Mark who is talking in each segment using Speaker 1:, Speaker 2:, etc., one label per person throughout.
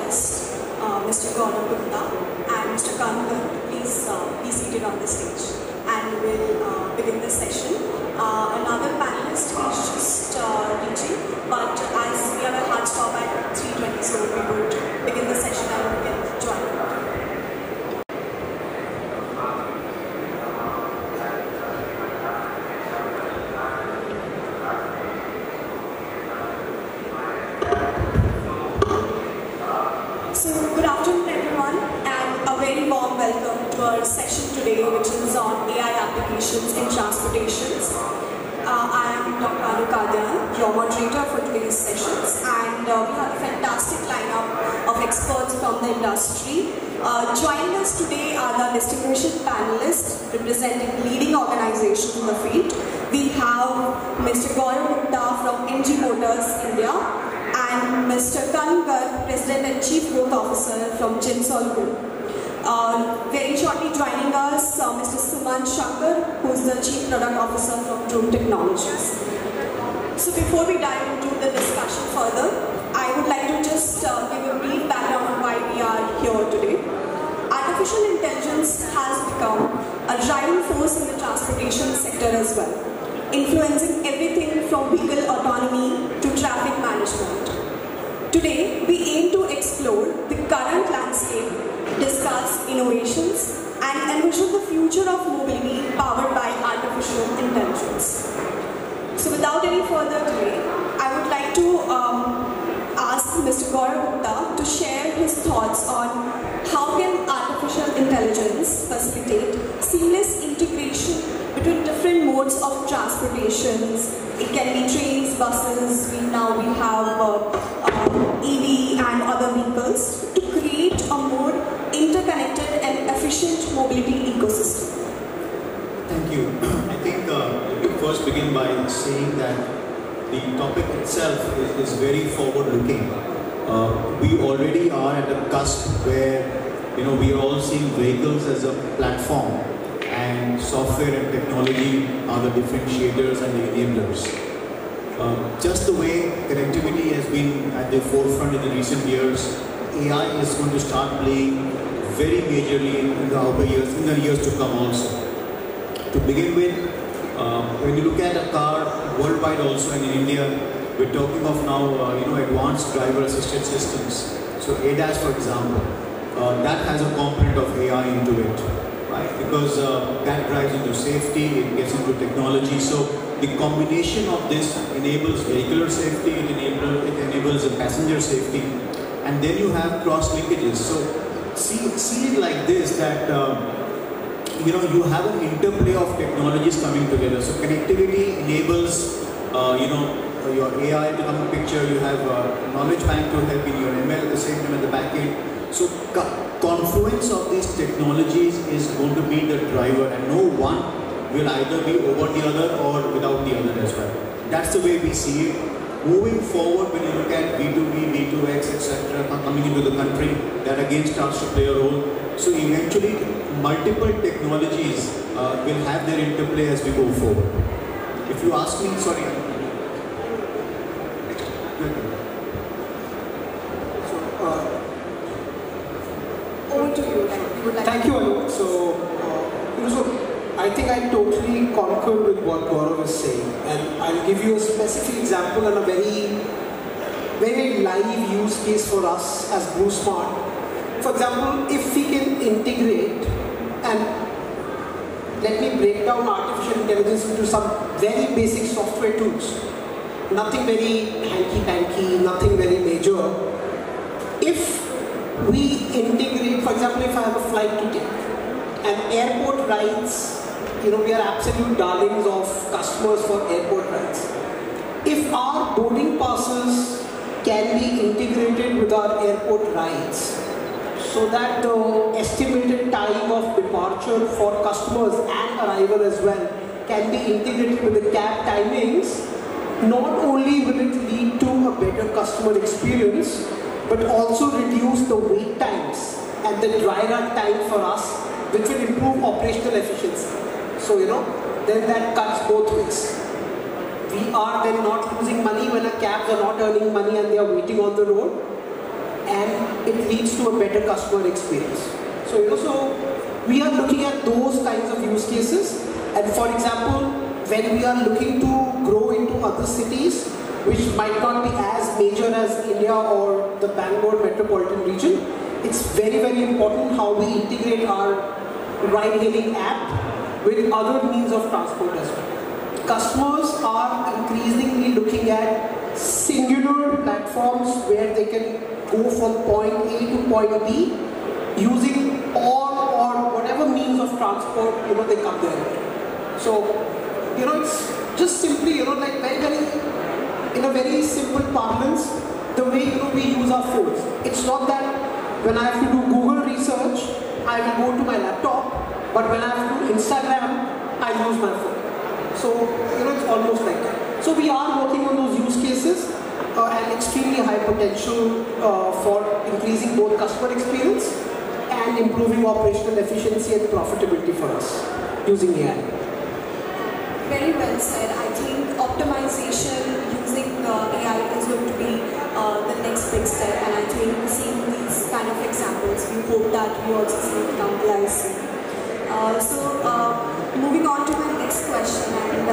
Speaker 1: request Mr. Gaurav Gupta and Mr. Kanv Garg to please be seated on the stage, and we will begin the session. Another panelist is just reaching, but as we have a hard stop at 3:20, so we would begin the session and we can join. Our session today, which is on AI applications in transportations. I am Dr Anu Kadyan, your moderator for today's sessions, and we have a fantastic lineup of experts from the industry. Joining us today are the distinguished panelists representing leading organizations in the field. We have Mr. Gaurav Gupta from MG Motors India and Mr. Kanv Garg, President and Chief Growth Officer from Gensol Group. Very shortly joining us, Mr. Seemant Shankar, who is the Chief Product Officer from Droom Technologies. So before we dive into the discussion further, I would like to just give a brief background on why we are here today. Artificial intelligence has become a driving force in the transportation sector as well, influencing everything from vehicle autonomy to traffic management. Today, we aim to explore the current landscape, discuss innovations, and envision the future of mobility powered by artificial intelligence. So without any further delay, I would like to ask Mr. Gaurav Gupta to share his thoughts on how can artificial intelligence facilitate seamless integration between different modes of transportations. It can be trains, buses, now we have EV and other vehicles, to create a more interconnected and efficient mobility ecosystem.
Speaker 2: Thank you. I think let me first begin by saying that the topic itself is very forward-looking. We already are at a cusp where we are all seeing vehicles as a platform, and software and technology are the differentiators and the enablers. Just the way connectivity has been at the forefront in the recent years, AI is going to start playing very majorly in the years to come also. To begin with, when you look at a car worldwide also and in India, we're talking of now advanced driver assisted systems. So ADAS, for example, that has a component of AI into it, right? Because that drives into safety, it gets into technology. So the combination of this enables vehicular safety, it enables passenger safety, and then you have cross linkages. So see it like this, that you have an interplay of technologies coming together. So connectivity enables your AI to come in picture. You have knowledge bank to help in your ML at the same time at the back end. So confluence of these technologies is going to be the driver, and no one will either be over the other or without the other as well. That's the way we see it. Moving forward, when you look at V2V, V2X, etc. coming into the country, that again starts to play a role. So eventually, multiple technologies will have their interplay as we go forward. If you ask me, sorry.
Speaker 1: Over to you.
Speaker 3: Thank you, Anu. So I think I totally concur with what Gaurav is saying, and I'll give you a specific example and a very live use case for us as Blue Smart. For example, if we can integrate, and let me break down artificial intelligence into some very basic software tools, nothing very hanky-panky, nothing very major. If we integrate, for example, if I have a flight to take, and airport rides, we are absolute darlings of customers for airport rides. If our boarding passes can be integrated with our airport rides, so that the estimated time of departure for customers and arrival as well can be integrated with the cab timings, not only will it lead to a better customer experience, but also reduce the wait times and the dry run time for us, which will improve operational efficiency. So, then that cuts both ways. We are then not losing money when our cabs are not earning money and they are waiting on the road. And it leads to a better customer experience. So, so we are looking at those kinds of use cases. And for example, when we are looking to grow into other cities, which might not be as major as India or the Bangalore metropolitan region, it's very, very important how we integrate our ride-hailing app with other means of transport as well. Customers are increasingly looking at singular platforms where they can go from point A to point B using all or whatever means of transport they come there. So it's just simply like in a very simple parlance, the way we use our phones. It's not that when I have to do Google research, I will go to my laptop, but when I have to do Instagram, I use my phone. So it's almost like that. So we are working on those use cases and extremely high potential for increasing both customer experience and improving operational efficiency and profitability for us using AI.
Speaker 1: Very well said. I think optimization using AI is going to be the next big step, and I think seeing these kind of examples, we hope that we also see it come live soon. Moving on to my next question, and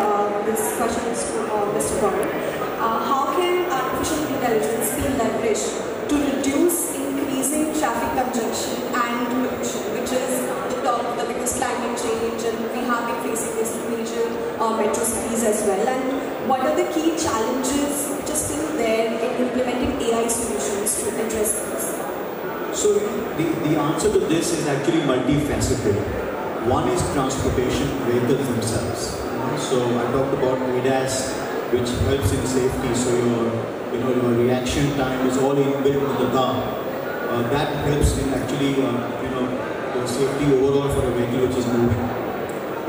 Speaker 1: this question is to Mr. Gaurav. How can artificial intelligence be leveraged to reduce increasing traffic congestion and pollution, which is the biggest climate change, and we have been facing this in major metro cities as well? And what are the key challenges which are still there in implementing AI solutions to address this?
Speaker 2: So the answer to this is actually multifaceted. One is transportation vehicles themselves. So I talked about ADAS, which helps in safety. So your reaction time is all inbuilt into the car. That helps in actually the safety overall for a vehicle which is moving.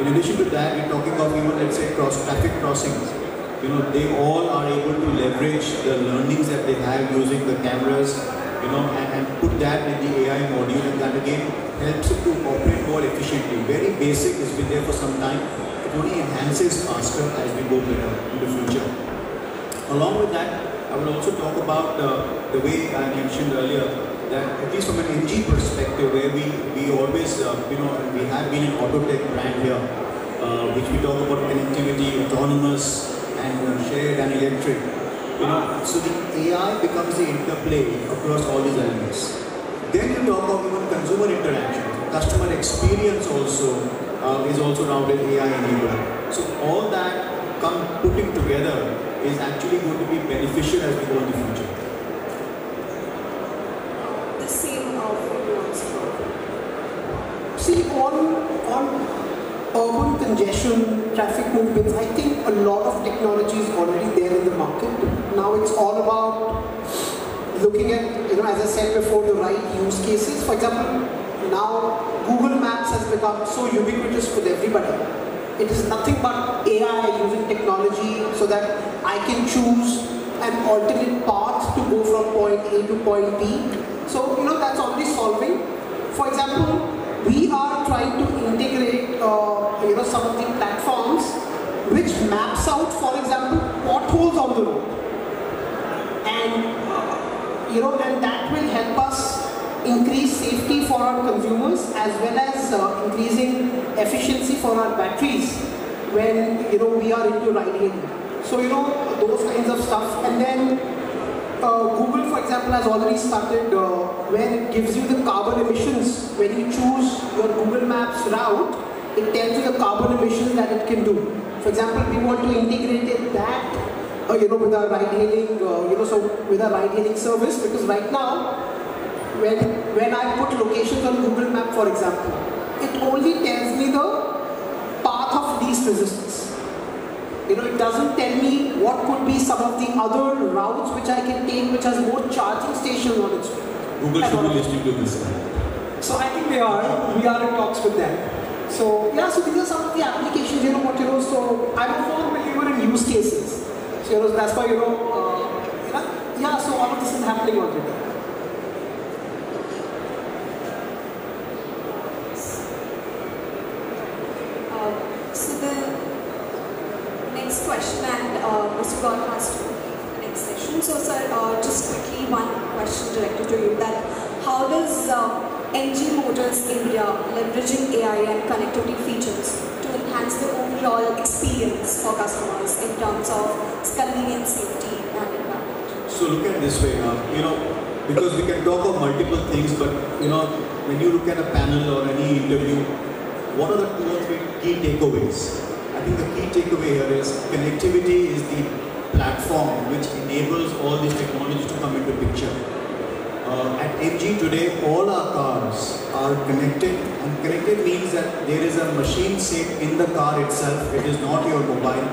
Speaker 2: In addition to that, we're talking of even, let's say, traffic crossings. They all are able to leverage the learnings that they have using the cameras, and put that in the AI module, and that again helps it to operate more efficiently. Very basic, it's been there for some time. It only enhances faster as we go better in the future. Along with that, I will also talk about the way I mentioned earlier, that at least from an NG perspective, where we always, we have been an auto tech brand here, which we talk about connectivity, autonomous, and shared and electric. So the AI becomes the interplay across all these elements. Then you talk about even consumer interaction, customer experience also is also now with AI enabled. So all that putting together is actually going to be beneficial as we go in the future.
Speaker 1: The same for you also.
Speaker 3: See, on urban congestion, traffic movements, I think a lot of technology is already there in the market. Now it's all about looking at, as I said before, the right use cases. For example, now Google Maps has become so ubiquitous with everybody. It is nothing but AI using technology so that I can choose an alternate path to go from point A to point B. So, that's already solving. For example, we are trying to integrate, some of the platforms which maps out, for example, potholes on the road. And, and that will help us increase safety for our consumers as well as increasing efficiency for our batteries when, we are into ride-hailing. So, those kinds of stuff. And then Google, for example, has already started where it gives you the carbon emissions. When you choose your Google Maps route, it tells you the carbon emissions that it can do. For example, we want to integrate that, with our ride-hailing, with our ride-hailing service, because right now, when I put locations on Google Map, for example, it only tells me the path of least resistance. It doesn't tell me what could be some of the other routes which I can take, which has more charging stations on its way.
Speaker 2: Google should be listening to this.
Speaker 3: So I think we are in talks with them. So yeah, so these are some of the applications, so I'm a firm believer in use cases. So that's why, yeah, so all of this is happening already.
Speaker 1: So the next question, and Mr. Gaurav has to leave the next session. So sir, just quickly one question directed to you, that MG Motors India leveraging AI and connectivity features to enhance the overall experience for customers in terms of convenience, safety, and environment?
Speaker 2: So look at it this way, because we can talk of multiple things, but when you look at a panel or any interview, what are the 2 or 3 key takeaways? I think the key takeaway here is connectivity is the platform which enables all these technologies to come into picture. At MG today, all our cars are connected, and connected means that there is a machine safe in the car itself. It is not your mobile,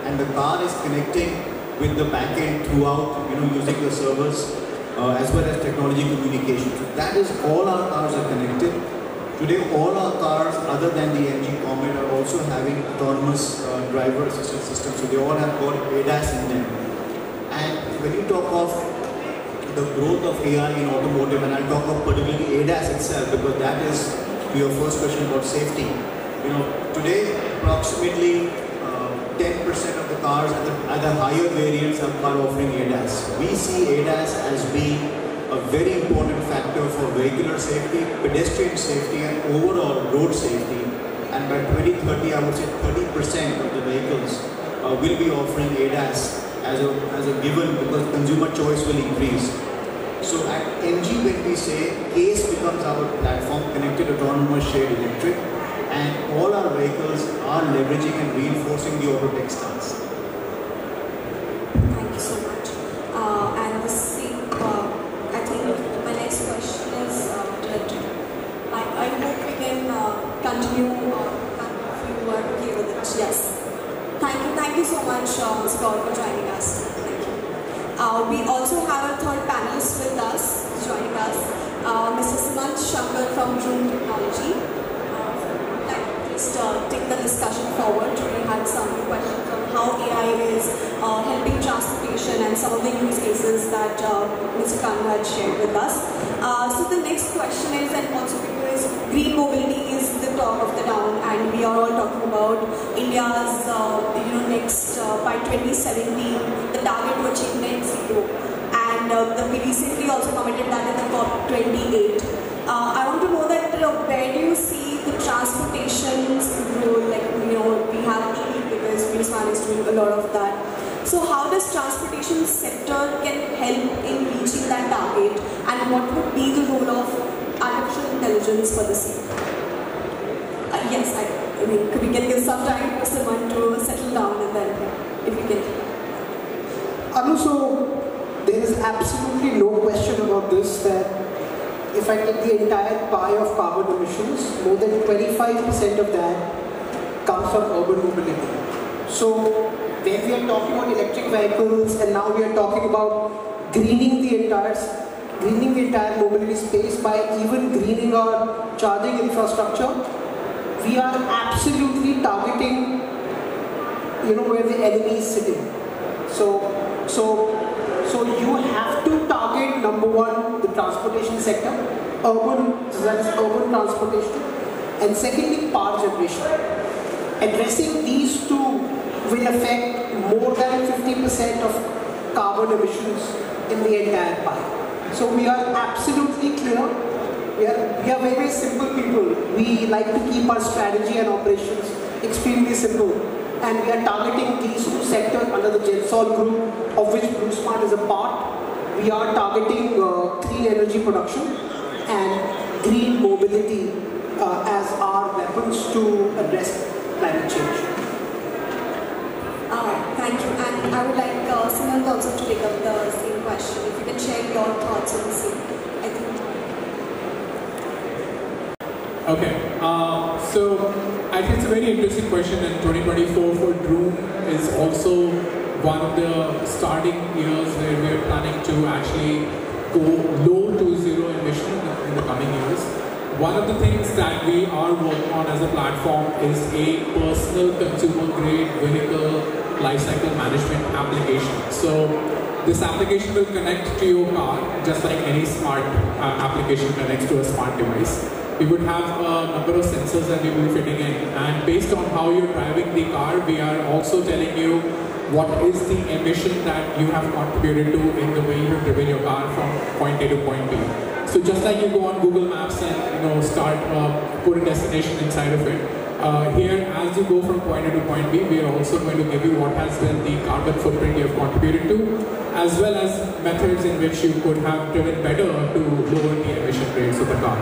Speaker 2: and the car is connecting with the backend throughout, using the servers as well as technology communication. So that is all our cars are connected. Today, all our cars, other than the MG Comet, are also having autonomous driver assistance systems. So they all have got ADAS in them. And when you talk of the growth of AI in automotive, and I'll talk of particularly ADAS itself, because that is your first question about safety. Today approximately 10% of the cars at the higher variants are offering ADAS. We see ADAS as being a very important factor for vehicular safety, pedestrian safety, and overall road safety. And by 2030, I would say 30% of the vehicles will be offering ADAS as a given, because consumer choice will increase. So at MG, when we say CASE becomes our platform, connected autonomous shared electric, and all our vehicles are leveraging and reinforcing the auto tech stance.
Speaker 1: Thank you so much. And the same, I think my next question is that I hope we can continue if you are okay with it. Yes. Thank you so much, Mr. Gaurav, for joining us. Thank you. We also have a third panelist with us, joining us, Mr. Seemant Shankar from Droom Technology. Just take the discussion forward. We had some questions on how AI is helping transportation and some of the use cases that Mr. Kanv had shared with us. So the next question is, and also because green mobility is the talk of the town, and we are all talking about India's next by 2017 the target to achieve net zero, and we recently also committed that in the COP28. I want to know that where do you see the transportation's role? Like we have EV because Minister is doing a lot of that. So how does transportation sector can help in reaching that target, and what would be the role of artificial intelligence for the same? Yes, I mean, we can give some time for someone to settle down, and then if we can.
Speaker 3: Anu, so there is absolutely no question about this, that if I take the entire pie of carbon emissions, more than 25% of that comes from urban mobility. So when we are talking about electric vehicles, and now we are talking about greening the entire mobility space by even greening our charging infrastructure, we are absolutely targeting, where the enemy is sitting. So you have to target, number one, the transportation sector, that is urban transportation, and secondly, power generation. Addressing these two will affect more than 50% of carbon emissions in the entire pie. So we are absolutely clear. We are very, very simple people. We like to keep our strategy and operations extremely simple. And we are targeting these two sectors under the Gensol Group, of which Blue Smart is a part. We are targeting clean energy production and green mobility as our weapons to address climate change.
Speaker 1: Thank you. And I would like Seemant also to take up the same question. If you can share your thoughts on the same, I think.
Speaker 4: Okay. So I think it's a very interesting question, and 2024 for Droom is also one of the starting years where we are planning to actually go low to zero emission in the coming years. One of the things that we are working on as a platform is a personal consumer grade vehicle lifecycle management application. So this application will connect to your car just like any smart application connects to a smart device. We would have a number of sensors that we will be fitting in, and based on how you're driving the car, we are also telling you what is the emission that you have contributed to in the way you have driven your car from point A to point B. So just like you go on Google Maps and start put a destination inside of it, here as you go from point A to point B, we are also going to give you what has been the carbon footprint you have contributed to, as well as methods in which you could have driven better to lower the emission rates of the car.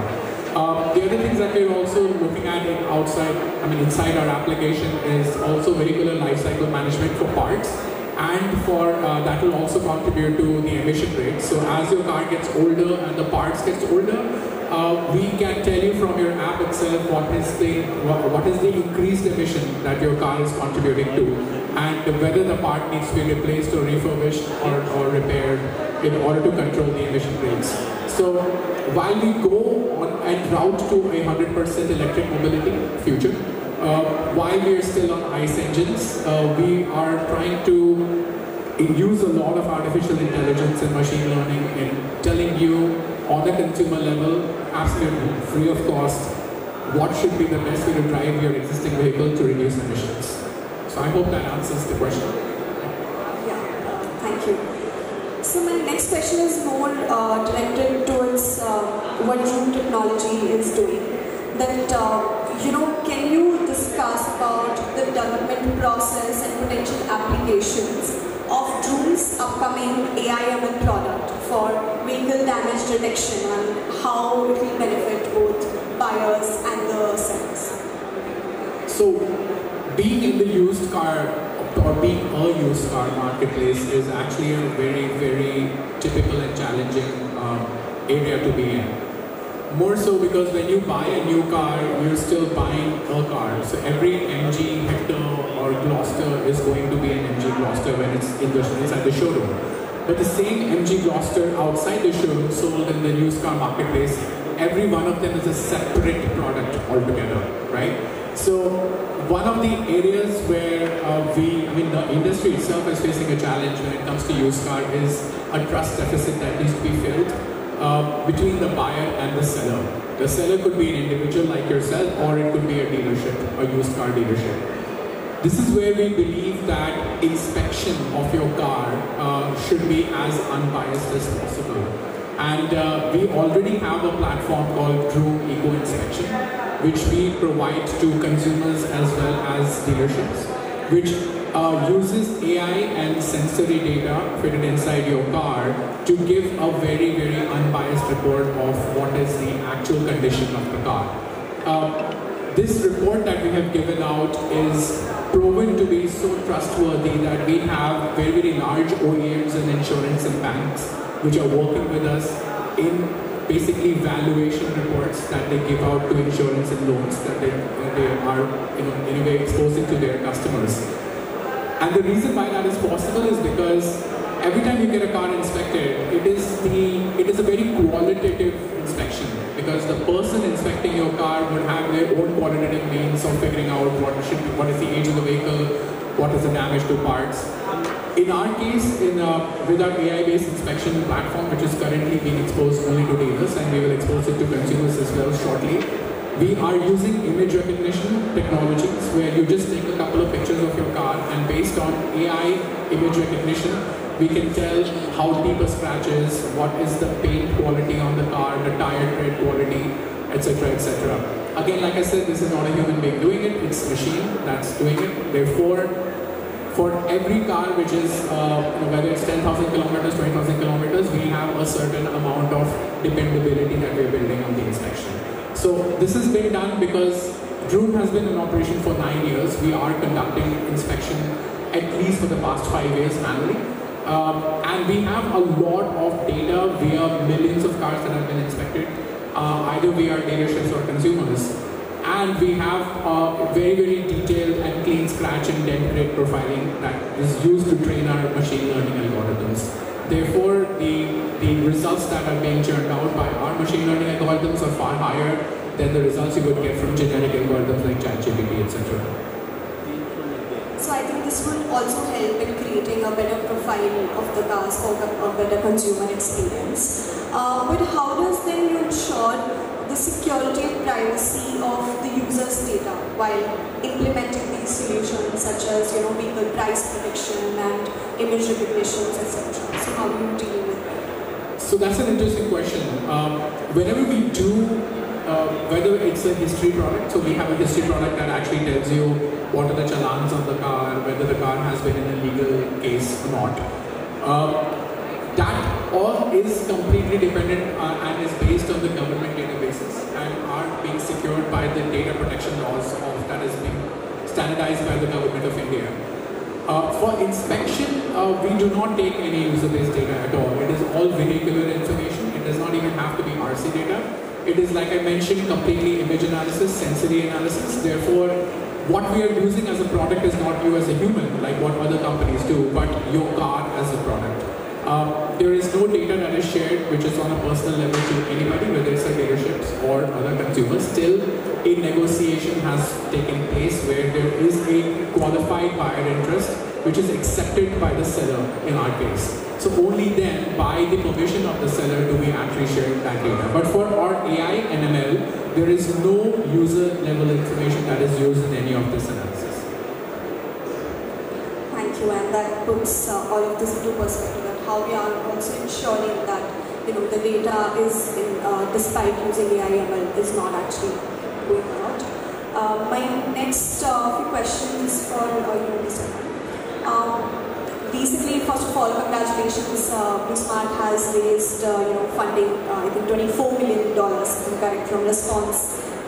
Speaker 4: The other things that we're also looking at inside our application is also vehicular life cycle management for parts, and for that will also contribute to the emission rates. So as your car gets older and the parts gets older, we can tell you from your app itself what is the increased emission that your car is contributing to, and whether the part needs to be replaced or refurbished or repaired in order to control the emission rates. So while we go on and route to 100% electric mobility future, while we are still on ICE engines, we are trying to use a lot of artificial intelligence and machine learning in telling you on a consumer level, absolutely free of cost, what should be the best way to drive your existing vehicle to reduce emissions. So I hope that answers the question.
Speaker 1: Yeah, thank you. So my next question is more directed towards what Droom technology is doing. That can you discuss about the development process and potential applications of Droom's upcoming AI/ML product for vehicle damage detection and how it will benefit both buyers and the sellers?
Speaker 4: So, being in the used car or being a used car marketplace is actually a very, very typical and challenging area to be in. More so because when you buy a new car, you're still buying a car. So every MG, Hector or Gloster is going to be an MG Gloster when it's inside the showroom. But the same MG Gloster outside the showroom sold in the used car marketplace, every one of them is a separate product altogether, right? So one of the areas where the industry itself is facing a challenge when it comes to used car is a trust deficit that needs to be filled between the buyer and the seller. The seller could be an individual like yourself, or it could be a dealership, a used car dealership. This is where we believe that inspection of your car should be as unbiased as possible. And we already have a platform called Droom Eco Inspection, which we provide to consumers as well as dealerships, which uses AI and sensory data fitted inside your car to give a very, very unbiased report of what is the actual condition of the car. This report that we have given out is proven to be so trustworthy that we have very, very large OEMs and insurance and banks which are working with us in basically valuation reports that they give out to insurance and loans that they are in a way exposing to their customers. And the reason why that is possible is because every time you get a car inspected, it is a very qualitative inspection, because the person inspecting your car would have their own qualitative means of figuring out what is the age of the vehicle, what is the damage to parts. In our case, with our AI-based inspection platform, which is currently being exposed only to dealers, and we will expose it to consumers as well shortly, we are using image recognition technologies where you just take a couple of pictures of your car, and based on AI image recognition, we can tell how deep a scratch is, what is the paint quality on the car, the tire tread quality, etc., etc. Again, like I said, this is not a human being doing it, it's a machine that's doing it. Therefore, for every car which is, whether it's 10,000 kilometers, 20,000 kilometers, we have a certain amount of dependability that we're building on the inspection. So this has been done because Droom has been in operation for 9 years. We are conducting inspection at least for the past 5 years manually. And we have a lot of data via millions of cars that have been inspected, either via dealerships or consumers. And we have very, very detailed and clean scratch and dent rate profiling that is used to train our machine learning algorithms. Therefore, the results that are being churned out by our machine learning algorithms are far higher than the results you would get from generic algorithms like ChatGPT, etc.
Speaker 1: So I think this will also help in creating a better profile of the cars for a better consumer experience. But how does then you ensure the security and privacy of the user's data while implementing these solutions such as vehicle price prediction and image recognition, etc.? So how do you deal with that?
Speaker 4: So that's an interesting question. Whenever we do, whether it's a history product, so we have a history product that actually tells you what are the challans on the car, whether the car has been in a legal case or not. That all is completely dependent and is based on the government databases and are being secured by the data protection laws that is being standardized by the government of India. For inspection, we do not take any user-based data at all. It is all vehicular information. It does not even have to be RC data. It is, like I mentioned, completely image analysis, sensory analysis. Therefore, what we are using as a product is not you as a human, like what other companies do, but your car as a product. There is no data that is shared which is on a personal level to anybody, whether it's a dealerships or other consumers. Still, a negotiation has taken place where there is a qualified buyer interest which is accepted by the seller in our case. So only then, by the permission of the seller, do we actually share that data. But for our AI and ML, there is no user level information that is used in any of this analysis.
Speaker 1: Thank you, and that puts all of this into perspective, that how we are also ensuring that the data is, despite using AI ML, is not actually going out. My next few questions for you, Mr. Khan. Basically, first of all, congratulations. BlueSmart has raised funding, I think $24 million, if I'm correct, from response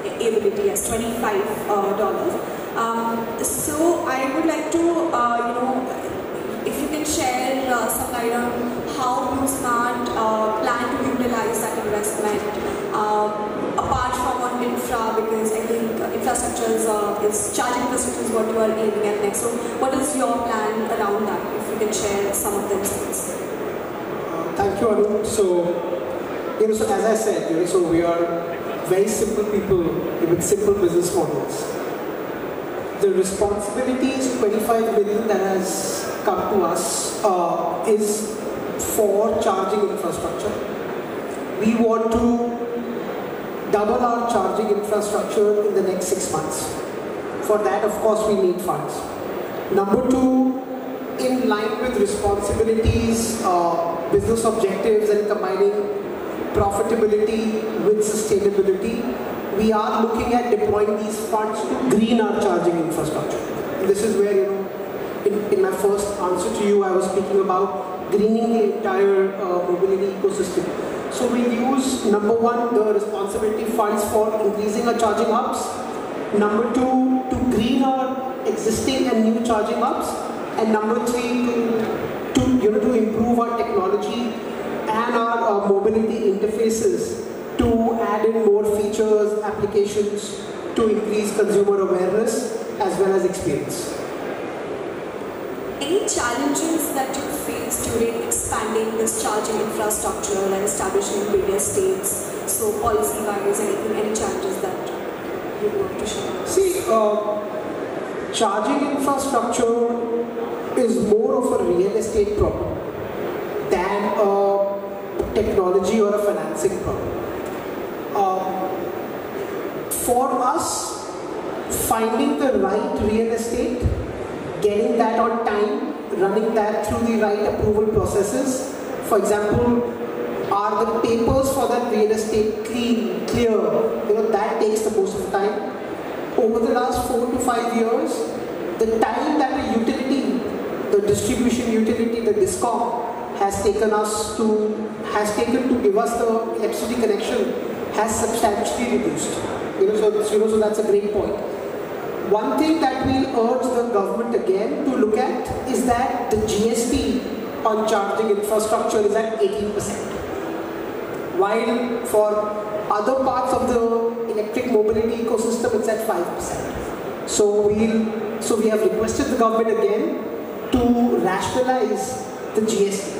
Speaker 1: ability as $25. So I would like to, if you can share some light on how BlueSmart plan to utilize that investment, apart from on infra, because I think infrastructure is charging infrastructure is what you are aiming at next. So what is your plan around that, if you can share some of the insights?
Speaker 3: Thank you, Anu. So, so as I said, so we are very simple people with simple business models. The responsibilities, 25 million that has come to us is for charging infrastructure. We want to double our charging infrastructure in the next 6 months. For that, of course, we need funds. Number two, in line with responsibilities, business objectives, and combining profitability with sustainability, we are looking at deploying these funds to green our charging infrastructure. And this is where, in my first answer to you, I was speaking about greening the entire mobility ecosystem. So we'll use, number one, the responsibility funds for increasing our charging hubs. Number two, to green our existing and new charging hubs. And number three, to improve our technology and our mobility interfaces to add in more features, applications to increase consumer awareness as well as experience.
Speaker 1: Any challenges that you face during expanding this charging infrastructure and establishing various states? So policy-wise, any challenges that you want to share?
Speaker 3: See, charging infrastructure is more of a real estate problem than a technology or a financing problem. For us, finding the right real estate, getting that on time, running that through the right approval processes. For example, are the papers for that real estate clean, clear? That takes the most of the time. Over the last 4 to 5 years, the time that a utility, the distribution utility, the DISCOM, has taken to give us the electricity connection has substantially reduced. So that's a great point. One thing that we'll urge the government again to look at is that the GST on charging infrastructure is at 18%. While for other parts of the electric mobility ecosystem, it's at 5%. So we have requested the government again to rationalize the GST.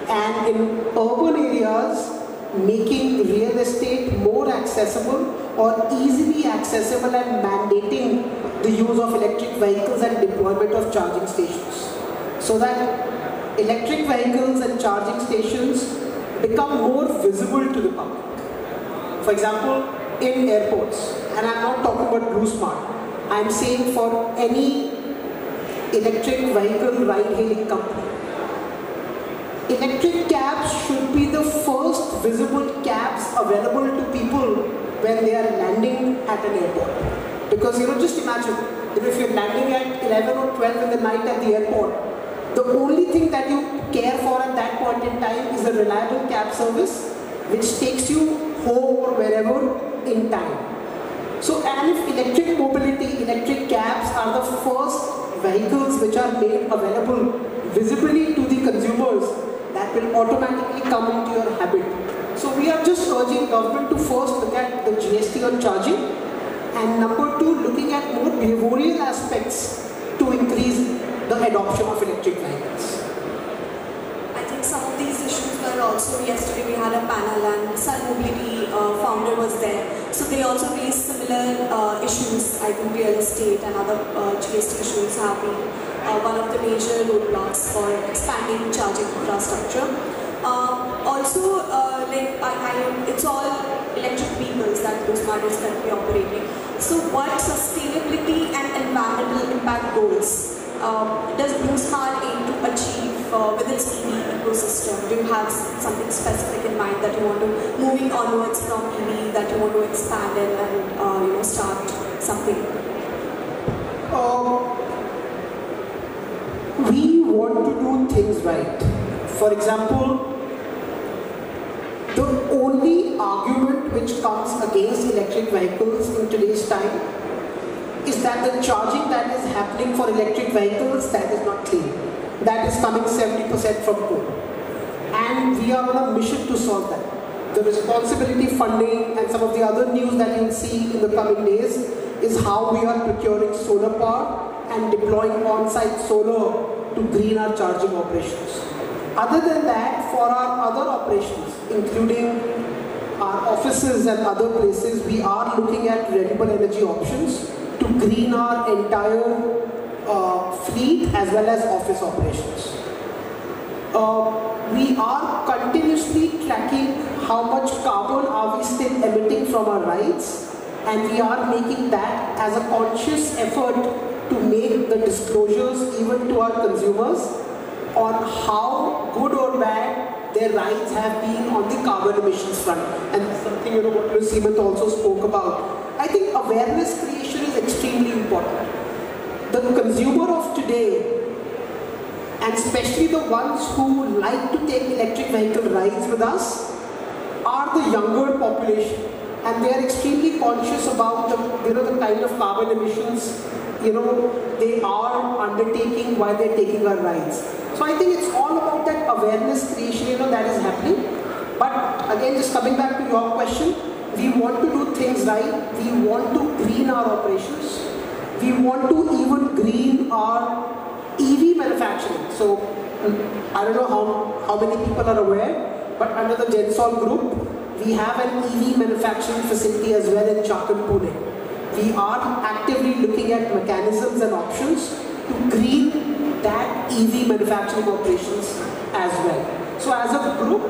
Speaker 3: And in urban areas, making real estate more accessible or easily accessible and mandating the use of electric vehicles and deployment of charging stations. So that electric vehicles and charging stations become more visible to the public. For example, in airports, and I'm not talking about BlueSmart, I'm saying for any electric vehicle ride-hailing company, electric cabs should be the first first visible cabs available to people when they are landing at an airport. Because just imagine, if you're landing at 11 or 12 in the night at the airport, the only thing that you care for at that point in time is a reliable cab service which takes you home or wherever in time. So, and if electric mobility, electric cabs are the first vehicles which are made available visibly to the consumers, that will automatically come into your habit. So we are just urging government to first look at the GST on charging, and number two, looking at more behavioral aspects to increase the adoption of electric vehicles.
Speaker 1: I think some of these issues were also, yesterday we had a panel and Sun Mobility founder was there. So they also raised similar issues. I think real estate and other GST issues have been one of the major roadblocks for expanding charging infrastructure. Also, it's all electric vehicles that DroomSmart is currently operating. So what sustainability and environmental impact goals does DroomSmart aim to achieve with its EV ecosystem? Do you have something specific in mind that you want to, moving onwards from EV, that you want to expand in and start something?
Speaker 3: We want to do things right. For example, the only argument which comes against electric vehicles in today's time is that the charging that is happening for electric vehicles, that is not clean. That is coming 70% from coal. And we are on a mission to solve that. The responsibility funding and some of the other news that you will see in the coming days is how we are procuring solar power and deploying on-site solar to green our charging operations. Other than that, for our other operations, including our offices and other places, we are looking at renewable energy options to green our entire fleet as well as office operations. We are continuously tracking how much carbon are we still emitting from our rides, and we are making that as a conscious effort to make the disclosures even to our consumers on how good or bad their rides have been on the carbon emissions front. And that's something what Seemant also spoke about. I think awareness creation is extremely important. The consumer of today, and especially the ones who like to take electric vehicle rides with us, are the younger population, and they are extremely conscious about the kind of carbon emissions they are undertaking while they're taking our rides. So I think it's all about that awareness creation that is happening. But again, just coming back to your question, we want to do things right. We want to green our operations. We want to even green our EV manufacturing. So I don't know how many people are aware, but under the Gensol Group, we have an EV manufacturing facility as well in Chakan, Pune. We are actively looking at mechanisms and options to green that EV manufacturing operations as well. So as a group,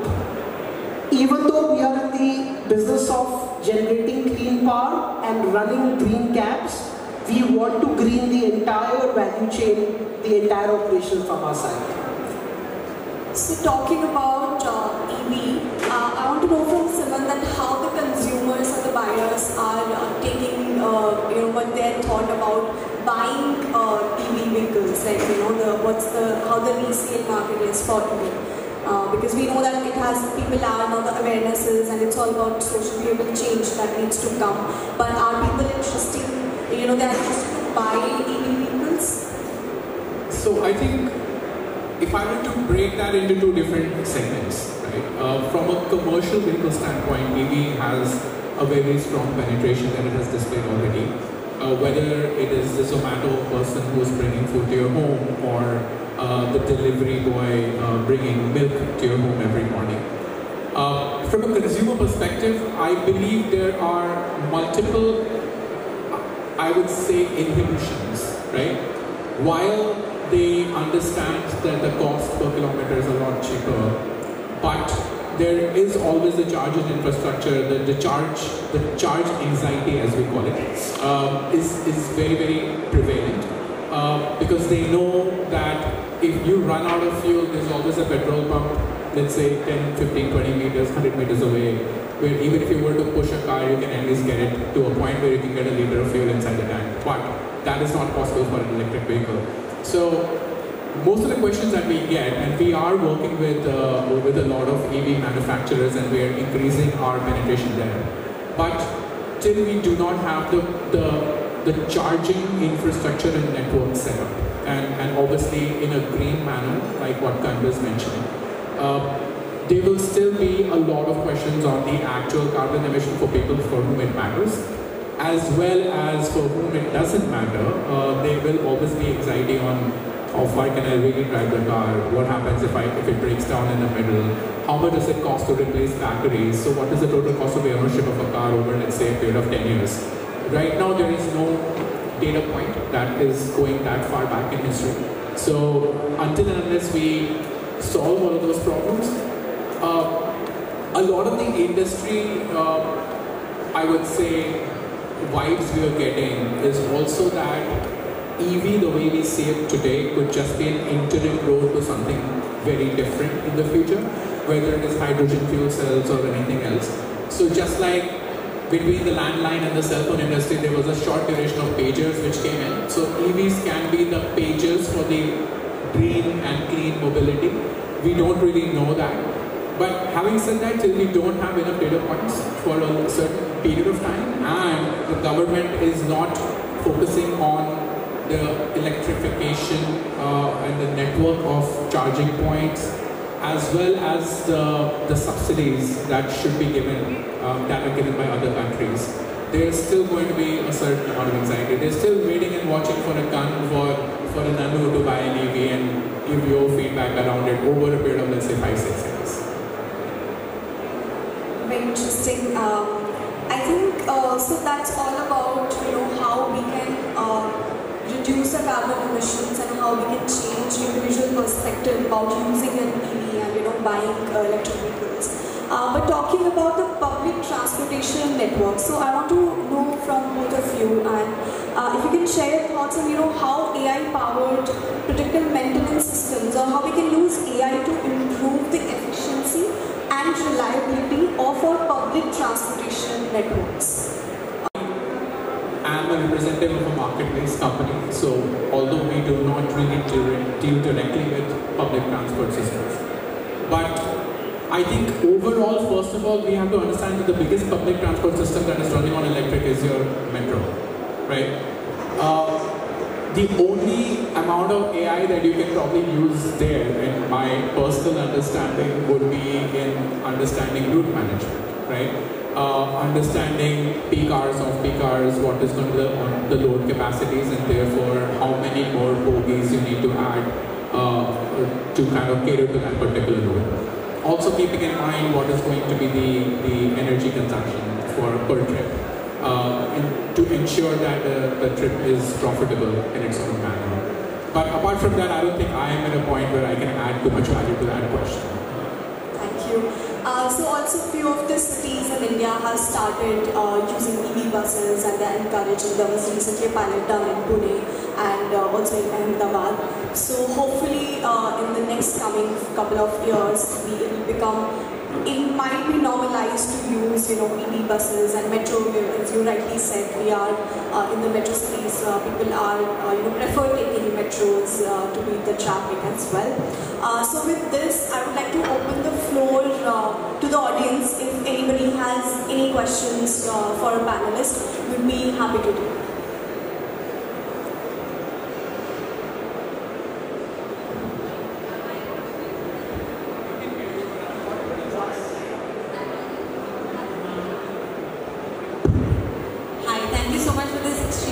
Speaker 3: even though we are in the business of generating clean power and running green cabs, we want to green the entire value chain, the entire operation from our side.
Speaker 1: So talking about EV, I want to know from Seemant that how the consumers or the buyers are taking, what their thought about buying EV vehicles, like how the resale market is for EV. Because we know that people are now the awarenesses, and it's all about social behavioral change that needs to come. But are people interested? They are interested to buy EV vehicles?
Speaker 4: So I think if I were to break that into two different segments, right? From a commercial vehicle standpoint, EV has a very strong penetration that it has displayed already. Whether it is the Zomato person who is bringing food to your home, or the delivery boy bringing milk to your home every morning. From a consumer perspective, I believe there are multiple, I would say, inhibitions, right? While they understand that the cost per kilometer is a lot cheaper, but there is always the charging infrastructure, the charge anxiety, as we call it, is very, very prevalent, because they know that if you run out of fuel, there's always a petrol pump let's say 10, 15, 20 meters, 100 meters away, where even if you were to push a car, you can at least get it to a point where you can get a liter of fuel inside the tank. But that is not possible for an electric vehicle. So most of the questions that we get, and we are working with a lot of EV manufacturers, and we are increasing our penetration there. But till we do not have the charging infrastructure and network set up, and obviously in a green manner, like what Kanv is mentioning, there will still be a lot of questions on the actual carbon emission for people for whom it matters, as well as for whom it doesn't matter. There will always be anxiety on how far can I really drive the car, what happens if it breaks down in the middle, how much does it cost to replace batteries, so what is the total cost of the ownership of a car over, let's say, a period of 10 years. Right now there is no data point that is going that far back in history. So until and unless we solve all of those problems, a lot of the industry, I would say, vibes we are getting is also that EV, the way we see it today, could just be an interim road to something very different in the future, whether it is hydrogen fuel cells or anything else. So just like between the landline and the cell phone industry, there was a short duration of pagers which came in. So EVs can be the pagers for the green and clean mobility. We don't really know that. But having said that, till we don't have enough data points for a certain period of time, and the government is not focusing on the electrification and the network of charging points, as well as the subsidies that should be given, that are given by other countries, there's still going to be a certain amount of anxiety. They're still waiting and watching for a Kanv or for an Anu to buy an EV and give your feedback around it over a period of, let's say, 5-6 years.
Speaker 1: Very interesting. I think so. That's all about how we can reduce the carbon emissions and how we can change individual perspective about using an EV and buying electric vehicles. But talking about the public transportation network, so I want to know from both of you, and if you can share your thoughts on how AI-powered predictive maintenance systems, or how we can use AI to improve the efficiency and reliability of our public transportation networks.
Speaker 4: I am a representative of a market-based company, so although we do not really deal directly with public transport systems, but I think overall, first of all, we have to understand that the biggest public transport system that is running on electric is your metro, right? The only amount of AI that you can probably use there, in my personal understanding, would be in understanding route management, right? Understanding peak hours, off-peak hours, what is going to be on the load capacities, and therefore how many more bogies you need to add to kind of cater to that particular load. Also keeping in mind what is going to be the energy consumption per trip, to ensure that the trip is profitable in its own manner. But apart from that, I don't think I am at a point where I can add too much value to that question.
Speaker 1: Thank you. So also few of the cities in India have started using EV buses, and they are encouraging. There was recently a pilot done in Pune and also in Ahmedabad. So hopefully in the next coming couple of years, it might be normalized to use EV buses and metro. As you rightly said, we are in the metro space. People are prefer taking metros to beat the traffic as well. So with this, I would like to open the floor to the audience. If anybody has any questions for a panelist, we'd be happy to do.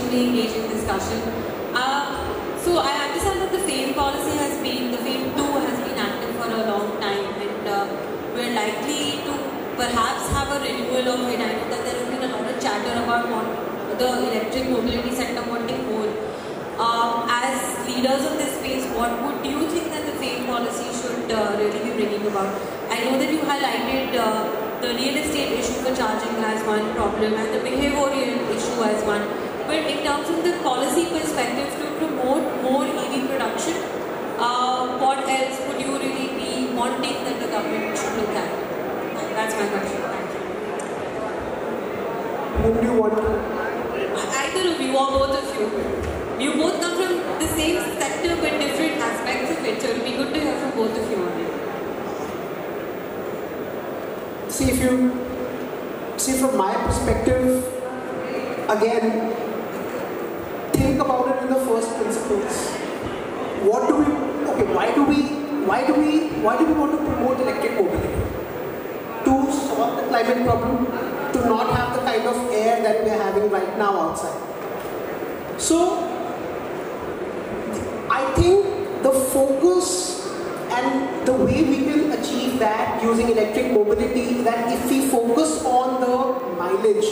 Speaker 5: Engaging discussion. So I understand that the FAME policy the FAME 2 has been active for a long time, and we're likely to perhaps have a renewal of it. I know that there has been a lot of chatter about the electric mobility sector wanting more. As leaders of this space, what would you think that the FAME policy should really be bringing about? I know that you highlighted the real estate issue for charging as one problem, and the behavioral issue as one. But in terms of the policy perspective to promote more EV production, what else would you really be wanting that the government should look at? That's my question. Thank you.
Speaker 3: Whom do you want to?
Speaker 5: Either of you or both of you. You both come from the same sector but different aspects of it, so it will be good to hear from both of you on it.
Speaker 3: See, from my perspective, again, think about it in the first principles. Why do we want to promote electric mobility? To solve the climate problem, to not have the kind of air that we are having right now outside. So, I think the focus and the way we can achieve that using electric mobility, that if we focus on the mileage,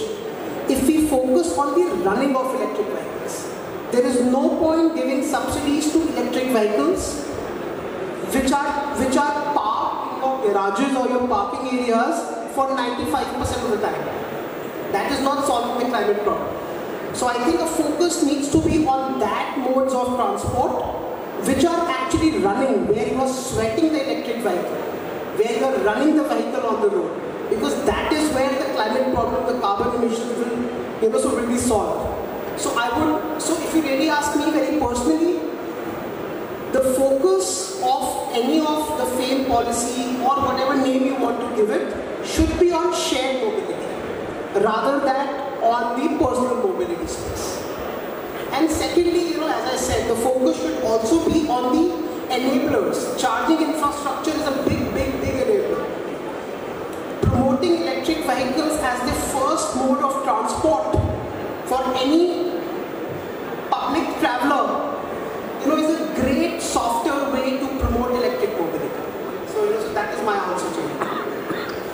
Speaker 3: if we focus on the running of electric vehicles, there is no point giving subsidies to electric vehicles which are parked in your garages or your parking areas for 95% of the time. That is not solving the climate problem. So I think a focus needs to be on that modes of transport which are actually running, where you are sweating the electric vehicle, where you are running the vehicle on the road, because that is where the climate problem, the carbon emissions will be solved. So if you really ask me very personally, the focus of any of the FAME policy or whatever name you want to give it should be on shared mobility rather than on the personal mobility space. And secondly, as I said, the focus should also be on the enablers. Charging infrastructure is a big enabler. Promoting electric vehicles as the first mode of transport for any public traveler, is a great softer way to promote electric mobility. So that is my answer to you.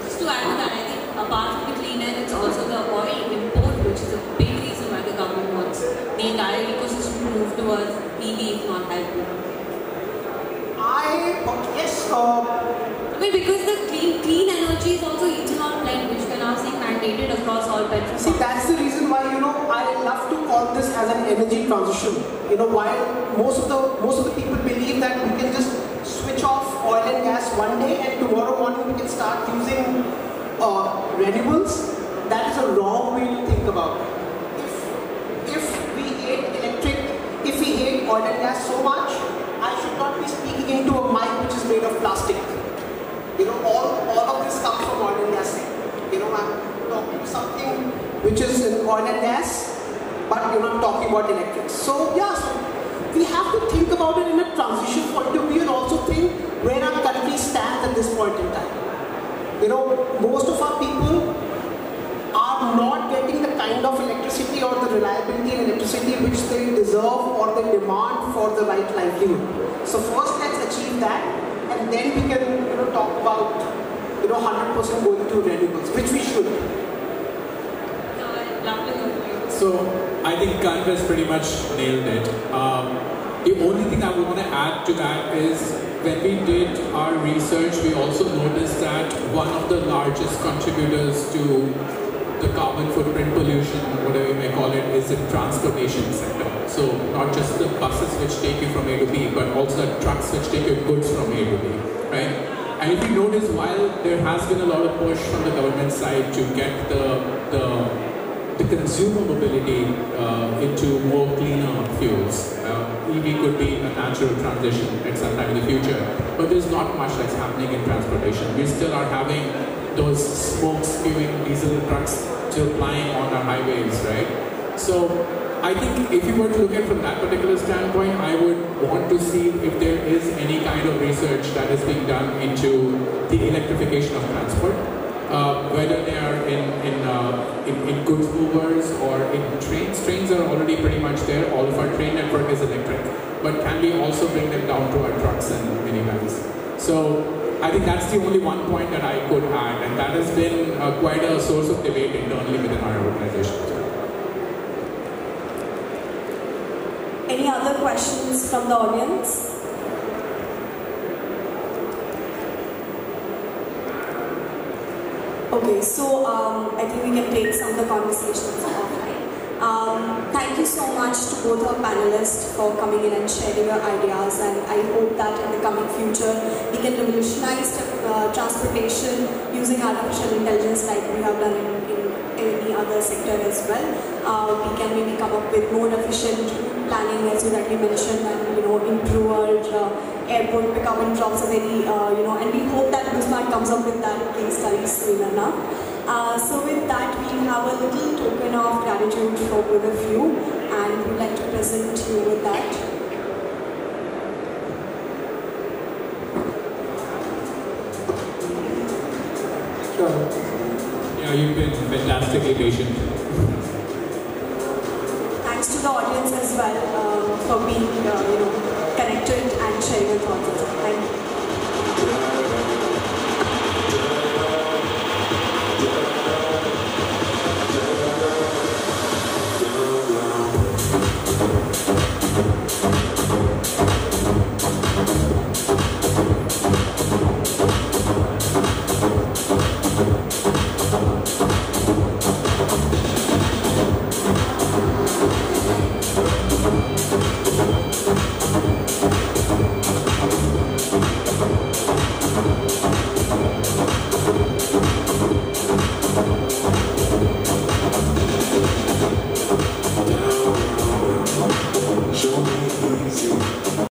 Speaker 5: Just to add to that, I think apart from the clean air, it's also the oil import, which is a big reason why the government wants the entire ecosystem to move towards EV, if not hybrid. Because the clean energy is also ethanol blend, which we are now seeing mandated across all petrol.
Speaker 3: See, that's the reason why I love to call this as an energy transition. While most of the people believe that we can just switch off oil and gas one day and tomorrow morning we can start using renewables, that is a wrong way to think about it. If we hate oil and gas so much, I should not be speaking into a mic which is made of plastic. All of this comes from oil and gas. I'm talking something which is in oil and gas, but I'm talking about electrics. So we have to think about it in a transition point of view and also think where our country stands at this point in time. Most of our people are not getting the kind of electricity or the reliability in electricity which they deserve or they demand for the right livelihood. So first let's achieve that, and then we can talk about 100% going to renewables, which we should.
Speaker 4: So I think Kanv has pretty much nailed it. The only thing I would want to add to that is when we did our research, we also noticed that one of the largest contributors to the carbon footprint pollution, whatever you may call it, is the transportation sector. So not just the buses which take you from A to B, but also the trucks which take your goods from A to B, right? And if you notice, while there has been a lot of push from the government side to get the consumer mobility into more cleaner fuels, EV could be a natural transition at some time in the future, but there's not much that's happening in transportation. We still are having those smoke-spewing diesel trucks still plying on our highways, right? So I think if you were to look at from that particular standpoint, I would want to see if there is any kind of research that is being done into the electrification of transport, whether they are in goods movers or in trains. Trains are already pretty much there. All of our train network is electric, but can we also bring them down to our trucks and minivans? So I think that's the only one point that I could add, and that has been quite a source of debate internally within our organization.
Speaker 1: Any other questions from the audience? Okay, so I think we can take some of the conversations offline. Thank you so much to both our panelists for coming in and sharing your ideas, and I hope that in the coming future we can revolutionize transportation using artificial intelligence like we have done in any other sector as well. We can maybe come up with more efficient planning, as you rightly mentioned, and improve our airport pickup and drops are very and we hope that Guzman comes up with that case study soon enough. So with that, we have a little token of gratitude for both of you, and we'd like to present you with that.
Speaker 4: Yeah, you've been fantastically patient.
Speaker 1: Thanks to the audience as well for being connected and sharing your thoughts. Thank you.